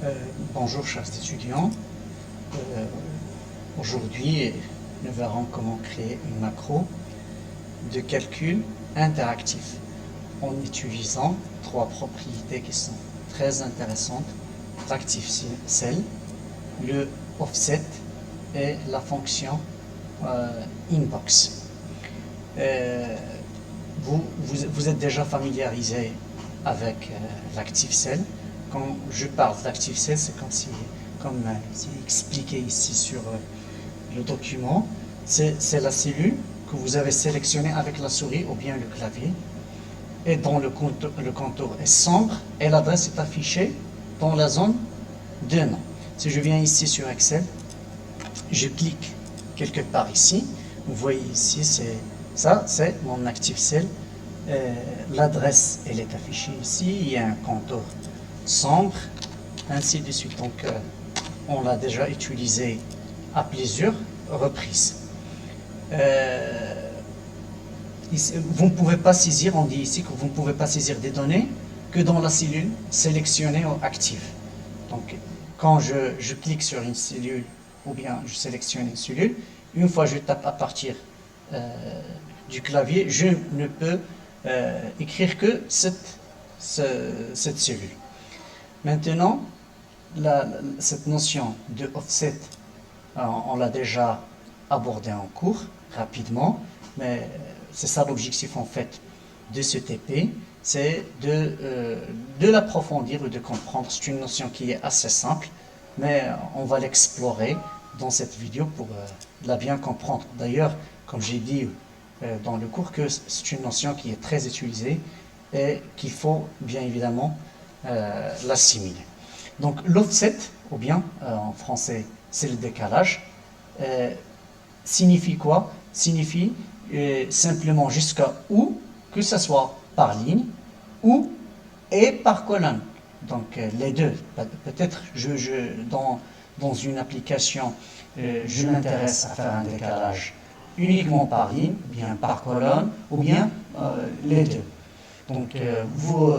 Euh, Bonjour chers étudiants. Euh, Aujourd'hui, nous verrons comment créer une macro de calcul interactif en utilisant trois propriétés qui sont très intéressantes: l'active cell, le offset et la fonction inbox. Euh, vous êtes déjà familiarisé avec l'active cell. Quand je parle d'active cell, c'est comme c'est expliqué ici sur le document. C'est la cellule que vous avez sélectionnée avec la souris ou bien le clavier et dont le contour est sombre et l'adresse est affichée dans la zone de nom. Si je viens ici sur Excel, je clique quelque part ici, vous voyez ici, c'est mon active cell. L'adresse, elle est affichée ici, il y a un contour sombre, ainsi de suite. Donc, on l'a déjà utilisé à plusieurs reprises. Ici, vous ne pouvez pas saisir, on dit ici que vous ne pouvez pas saisir des données que dans la cellule sélectionnée ou active. Donc, quand je clique sur une cellule ou bien je sélectionne une cellule, une fois je tape à partir du clavier, je ne peux écrire que cette cellule. Maintenant, cette notion de offset, on l'a déjà abordée en cours rapidement, mais c'est ça l'objectif en fait de ce TP, c'est de l'approfondir ou de comprendre. C'est une notion qui est assez simple, mais on va l'explorer dans cette vidéo pour la bien comprendre. D'ailleurs, comme j'ai dit dans le cours, que c'est une notion qui est très utilisée et qu'il faut bien évidemment l'assimiler. Donc l'offset, ou bien en français c'est le décalage, signifie quoi? Signifie simplement jusqu'à où, que ce soit par ligne ou et par colonne. Donc les deux. Peut-être dans une application, je m'intéresse à faire un décalage uniquement par ligne, ou bien par colonne, ou bien les deux. Donc vous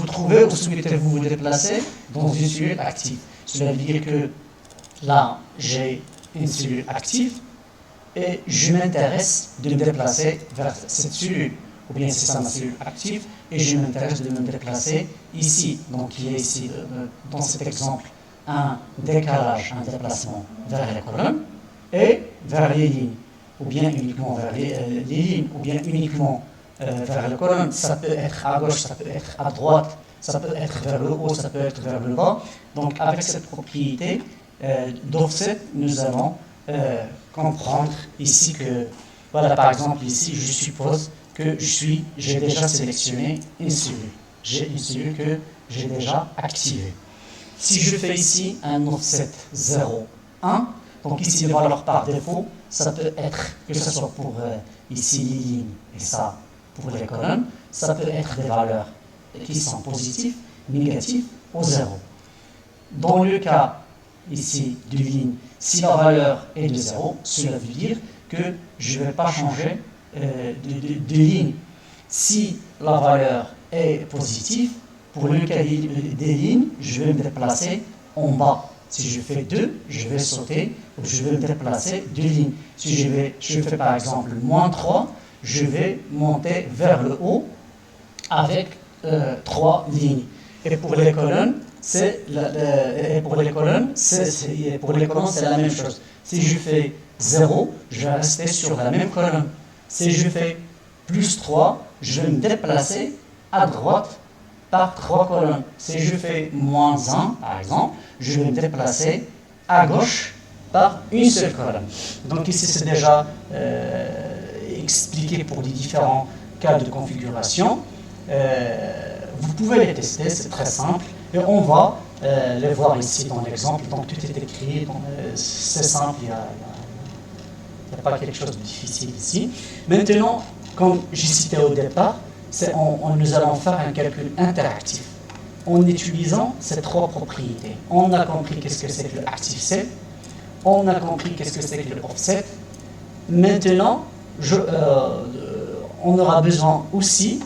trouvez ou souhaitez-vous vous déplacer dans une cellule active. Cela veut dire que là, j'ai une cellule active et je m'intéresse de me déplacer vers cette cellule. Ou bien c'est ça ma cellule active et je m'intéresse de me déplacer ici. Donc il y a ici, dans cet exemple, un décalage, un déplacement vers les colonnes et vers les lignes. Ou bien uniquement vers les lignes, ou bien uniquement vers les colonnes. Ça peut être à gauche, ça peut être à droite, ça peut être vers le haut, ça peut être vers le bas. Donc avec cette propriété d'offset, nous allons comprendre ici que, voilà, par exemple ici, je suppose que j'ai déjà sélectionné une cellule. J'ai une cellule que j'ai déjà activée. Si je fais ici un offset 0, 1, donc ici les valeurs par défaut, ça peut être, que ce soit pour ici les lignes et ça pour les colonnes, ça peut être des valeurs qui sont positives, négatives ou 0. Dans le cas ici de ligne, si la valeur est de 0, cela veut dire que je ne vais pas changer de ligne. Si la valeur est positive, pour le cas des lignes, je vais me déplacer en bas. Si je fais 2, je vais sauter, je vais me déplacer 2 lignes. Si je fais par exemple moins 3, je vais monter vers le haut avec 3 lignes. Et pour les colonnes, c'est la même chose. Si je fais 0, je vais rester sur la même colonne. Si je fais plus 3, je vais me déplacer à droite par 3 colonnes. Si je fais moins 1, par exemple, je vais me déplacer à gauche par une seule colonne. Donc ici, c'est déjà expliqué pour les différents cas de configuration. Vous pouvez les tester, c'est très simple. Et on va les voir ici dans l'exemple. Donc tout est écrit, c'est simple, il n'y a pas quelque chose de difficile ici. Maintenant, comme j'ai cité au départ, nous allons faire un calcul interactif en utilisant ces trois propriétés. On a compris qu'est-ce que c'est que le active cell, on a compris qu'est-ce que c'est que le offset. Maintenant, on aura besoin aussi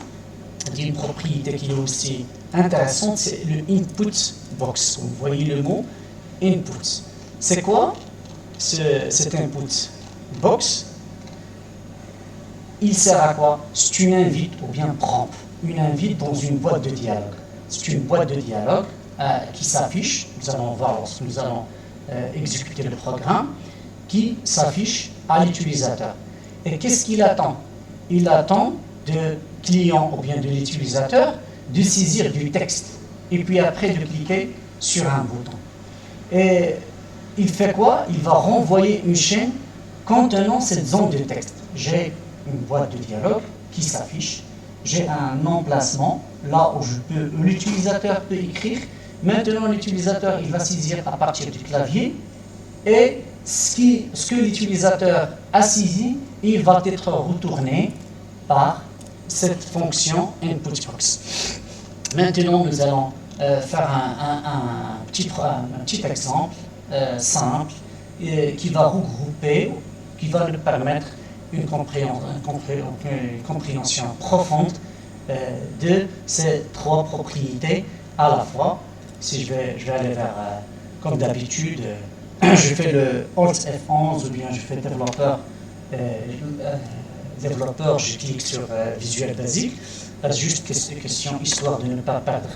d'une propriété qui est aussi intéressante, c'est le input box. Vous voyez le mot input. C'est quoi cet input box? Il sert à quoi? C'est une invite ou bien prompt. Une invite dans une boîte de dialogue. C'est une boîte de dialogue qui s'affiche, nous allons voir lorsque nous allons exécuter le programme, qui s'affiche à l'utilisateur. Et qu'est-ce qu'il attend? Il attend de client ou bien de l'utilisateur de saisir du texte et puis après de cliquer sur un bouton. Et il fait quoi? Il va renvoyer une chaîne contenant cette zone de texte. J'ai une boîte de dialogue qui s'affiche, j'ai un emplacement là où l'utilisateur peut écrire. Maintenant l'utilisateur il va saisir à partir du clavier et ce que l'utilisateur a saisi, il va être retourné par cette fonction input-box. Maintenant, nous allons faire un petit exemple simple qui va regrouper, qui va nous permettre une compréhension profonde de ces trois propriétés à la fois. Si je vais aller vers, comme d'habitude, je fais le Alt F11 ou bien je fais développeur, je clique sur Visual Basic. C'est juste question, histoire de ne pas perdre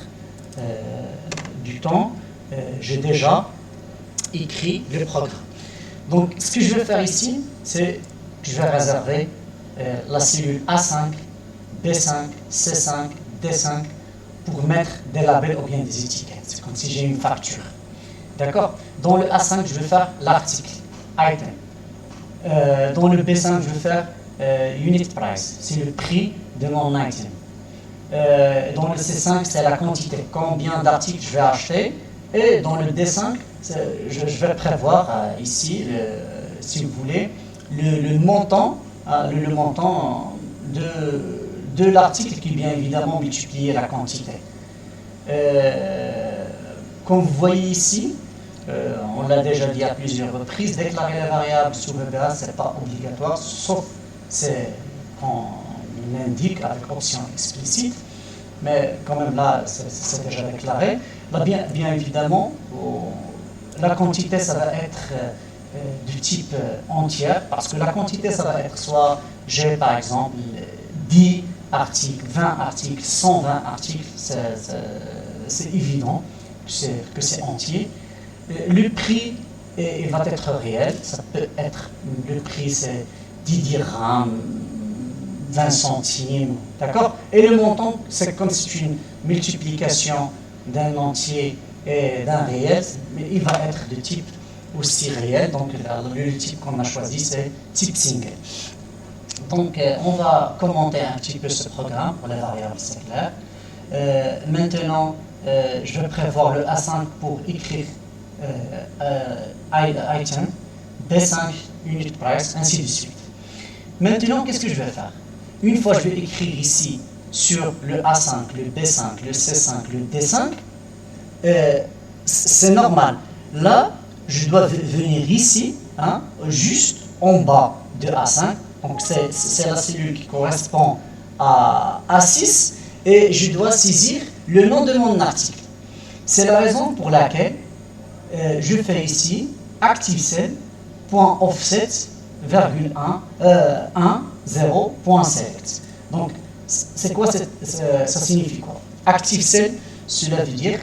du temps. J'ai déjà écrit le programme. Donc, ce que je vais faire ici, c'est que je vais réserver la cellule A5, B5, C5, D5 pour mettre des labels ou bien des étiquettes. C'est comme si j'ai une facture. D'accord? Dans le A5, je vais faire l'article, item. Dans le B5, je vais faire unit price, c'est le prix de mon item. Dans le C5, c'est la quantité, combien d'articles je vais acheter. Et dans le D5, je vais prévoir ici, si vous voulez, le montant de l'article qui bien évidemment multiplié la quantité. Comme vous voyez ici, on l'a déjà dit à plusieurs reprises, déclarer la variable sous VBA, ce n'est pas obligatoire, sauf quand on indique avec option explicite, mais quand même là, c'est déjà déclaré. Là, bien évidemment, la quantité, ça va être du type entière, parce que la quantité, ça va être soit j'ai par exemple 10 articles, 20 articles, 120 articles, c'est évident que c'est entier. Le prix il va être réel, ça peut être, le prix c'est 10 dirhams, 20 centimes, d'accord? Et le montant, c'est comme si c'est une multiplication d'un entier et d'un réel, mais il va être de type aussi réel, donc le type qu'on a choisi c'est type single. Donc on va commenter un petit peu ce programme pour les variables, c'est clair. Maintenant, je vais prévoir le A5 pour écrire item, B5 unit price, ainsi de suite. Maintenant, qu'est-ce que je vais faire? Une fois que je vais écrire ici sur le A5, le B5, le C5, le D5, c'est normal. Là, je dois venir ici, hein, juste en bas de A5. Donc, c'est la cellule qui correspond à A6 et je dois saisir le nom de mon article. C'est la raison pour laquelle je fais ici ActiveCell.offset, 0.select. Donc, c'est quoi ça signifie quoi? ActiveCell, cela veut dire,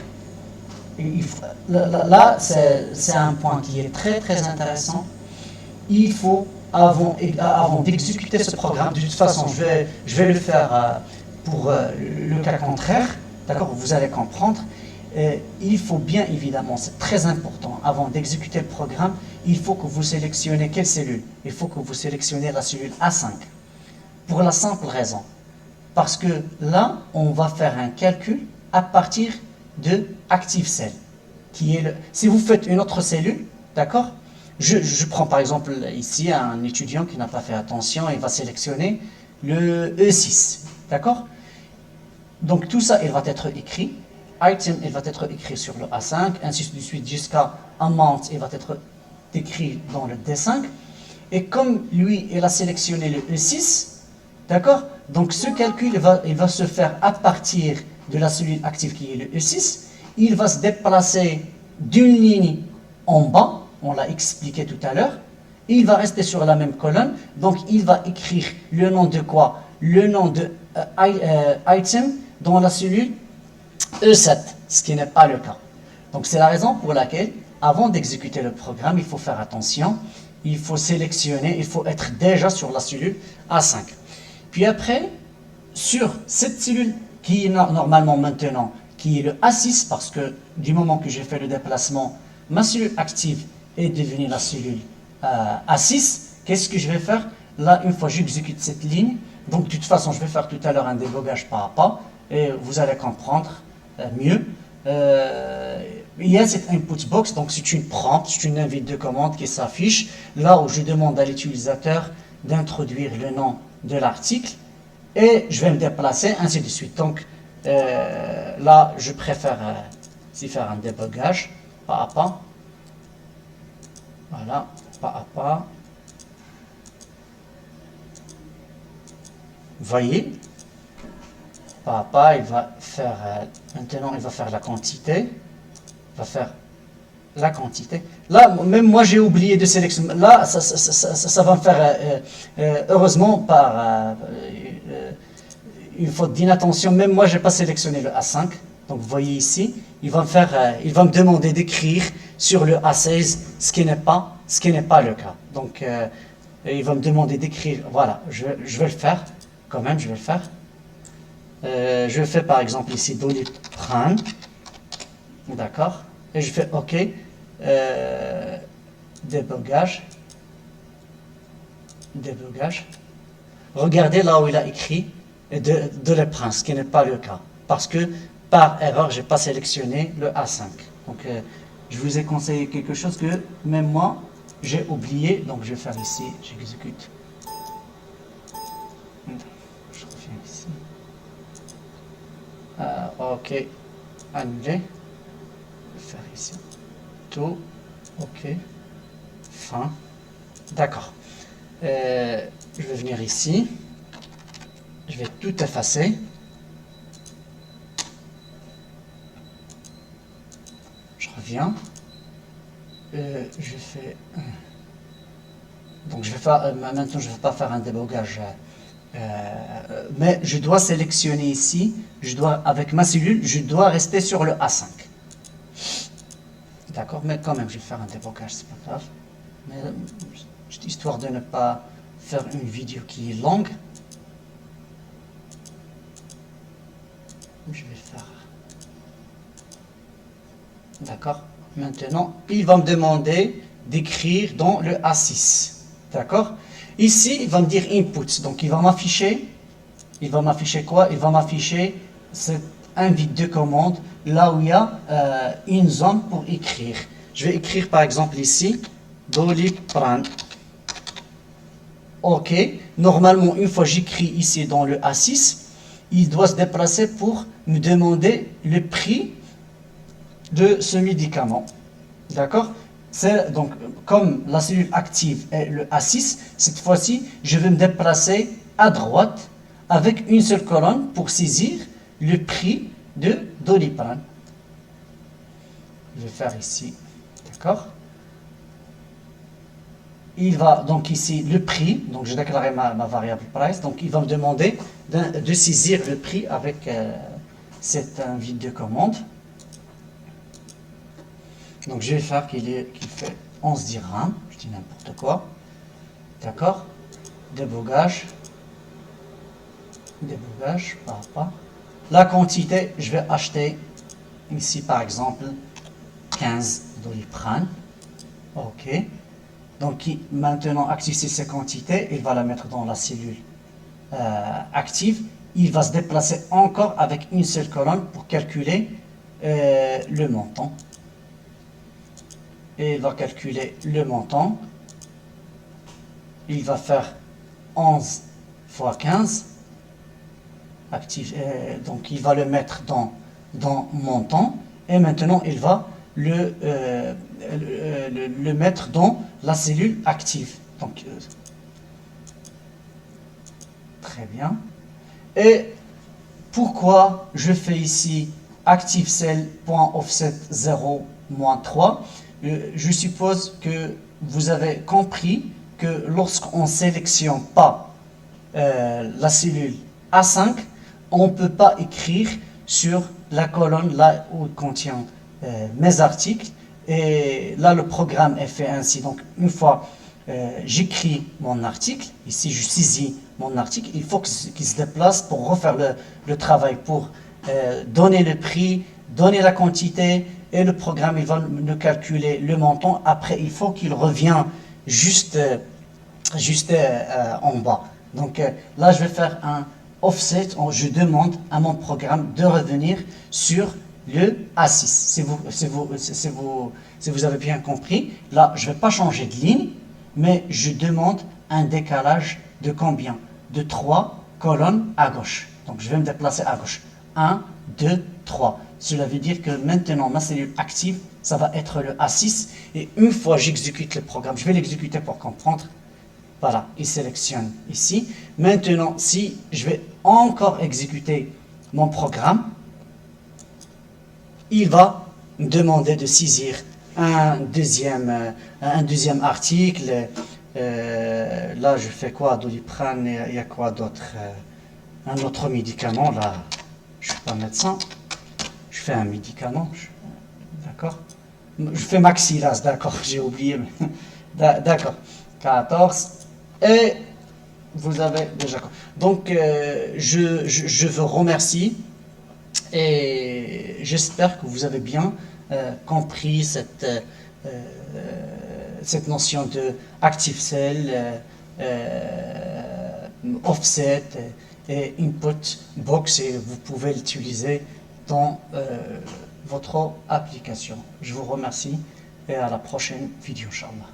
là c'est un point qui est très très intéressant. Il faut, avant d'exécuter ce programme, de toute façon, je vais le faire pour le cas contraire, d'accord, vous allez comprendre. Il faut bien évidemment, c'est très important, avant d'exécuter le programme, il faut que vous sélectionnez quelle cellule? Il faut que vous sélectionnez la cellule A5. Pour la simple raison, parce que là, on va faire un calcul à partir de ActiveCell, qui est si vous faites une autre cellule, d'accord? Je prends par exemple ici un étudiant qui n'a pas fait attention, il va sélectionner le E6, d'accord? Donc tout ça, il va être écrit. Item, il va être écrit sur le A5, ainsi de suite jusqu'à amount, il va être écrit dans le D5. Et comme lui, il a sélectionné le E6, d'accord? Donc ce calcul, il va se faire à partir de la cellule active qui est le E6, il va se déplacer d'une ligne en bas, on l'a expliqué tout à l'heure, il va rester sur la même colonne, donc il va écrire le nom de quoi? Le nom de item dans la cellule E7, ce qui n'est pas le cas. Donc c'est la raison pour laquelle, avant d'exécuter le programme, il faut faire attention, il faut sélectionner, il faut être déjà sur la cellule A5. Puis après, sur cette cellule qui est normalement maintenant, qui est le A6, parce que du moment que j'ai fait le déplacement, ma cellule active est devenue la cellule A6, qu'est-ce que je vais faire? Là, une fois que j'exécute cette ligne, donc de toute façon, je vais faire tout à l'heure un débogage pas à pas, et vous allez comprendre mieux. Il y a cette input box, donc c'est une prompt, c'est une invite de commande qui s'affiche, là où je demande à l'utilisateur d'introduire le nom de l'article, et je vais me déplacer, ainsi de suite. Donc là, je préfère faire un débogage pas à pas. Voilà, pas à pas. Vous voyez, pas à pas, il va faire, maintenant il va faire la quantité. Il va faire la quantité. Là, même moi j'ai oublié de sélectionner. Là, ça va me faire, heureusement, par une faute d'inattention, même moi j'ai pas sélectionné le A5. Donc vous voyez ici, il va me demander d'écrire sur le A16, ce qui n'est pas le cas. Donc il va me demander d'écrire, voilà, je vais le faire, quand même, je vais le faire. Je fais par exemple ici Doliprane, d'accord, et je fais OK, débogage. Regardez là où il a écrit Doliprane, ce qui n'est pas le cas, parce que par erreur, je n'ai pas sélectionné le A5. Donc, je vous ai conseillé quelque chose que même moi, j'ai oublié. Donc, je vais faire ici, j'exécute. Je reviens ici. OK, annuler. Je vais faire ici. Tout. OK. Fin. D'accord. Je vais venir ici. Je vais tout effacer. Reviens. Je fais. Donc je vais faire. Maintenant, je ne vais pas faire un débogage. Mais je dois sélectionner ici. Avec ma cellule, je dois rester sur le A5. D'accord, mais quand même, je vais faire un débogage, c'est pas grave. Mais histoire de ne pas faire une vidéo qui est longue, je vais faire. D'accord. Maintenant, il va me demander d'écrire dans le A6. D'accord. Ici, il va me dire input. Donc, il va m'afficher quoi? Il va m'afficher cette invite de commande là où il y a une zone pour écrire. Je vais écrire par exemple ici Doliprane. OK. Normalement, une fois j'écris ici dans le A6, il doit se déplacer pour me demander le prix de ce médicament. D'accord? Donc, comme la cellule active est le A6, cette fois-ci, je vais me déplacer à droite avec une seule colonne pour saisir le prix de Doliprane. Je vais faire ici. D'accord? Il va donc ici le prix, donc je déclarerai ma variable price, donc il va me demander de saisir le prix avec cette invite de commande. Donc je vais faire qu'il fait 11 dirhams, je dis n'importe quoi. D'accord? Débogage, pas à pas. La quantité, je vais acheter ici par exemple 15 Doliprane. OK. Donc maintenant active ces quantités, il va la mettre dans la cellule active. Il va se déplacer encore avec une seule colonne pour calculer le montant. Et il va calculer le montant. Il va faire 11 fois 15. Active, donc il va le mettre dans montant. Et maintenant, il va le mettre dans la cellule active. Donc, très bien. Et pourquoi je fais ici ActiveCell.offset 0 -3? Je suppose que vous avez compris que lorsqu'on ne sélectionne pas la cellule A5, on ne peut pas écrire sur la colonne là où il contient mes articles. Et là, le programme est fait ainsi. Donc, une fois j'écris mon article, ici je saisis mon article, il faut qu'il se déplace pour refaire le travail, pour donner le prix, donner la quantité, et le programme il va nous calculer le montant. Après, il faut qu'il revienne juste en bas. Donc là, je vais faire un offset. Je demande à mon programme de revenir sur le A6. Si vous avez bien compris, là, je ne vais pas changer de ligne, mais je demande un décalage de combien? De 3 colonnes à gauche. Donc, je vais me déplacer à gauche. 1, 2, 3. Cela veut dire que maintenant, ma cellule active, ça va être le A6. Et une fois j'exécute le programme, je vais l'exécuter pour comprendre. Voilà, il sélectionne ici. Maintenant, si je vais encore exécuter mon programme, il va me demander de saisir un deuxième article. Là, je fais quoi? Doliprane, il y a quoi d'autre? Un autre médicament. Là, je ne suis pas médecin. Je fais un médicament. D'accord? Je fais Maxilaz, d'accord, j'ai oublié. D'accord. 14. Et vous avez déjà... Donc, je vous remercie et j'espère que vous avez bien compris cette notion de ActiveCell, offset et input box, et vous pouvez l'utiliser dans votre application. Je vous remercie et à la prochaine vidéo, Inch'Allah.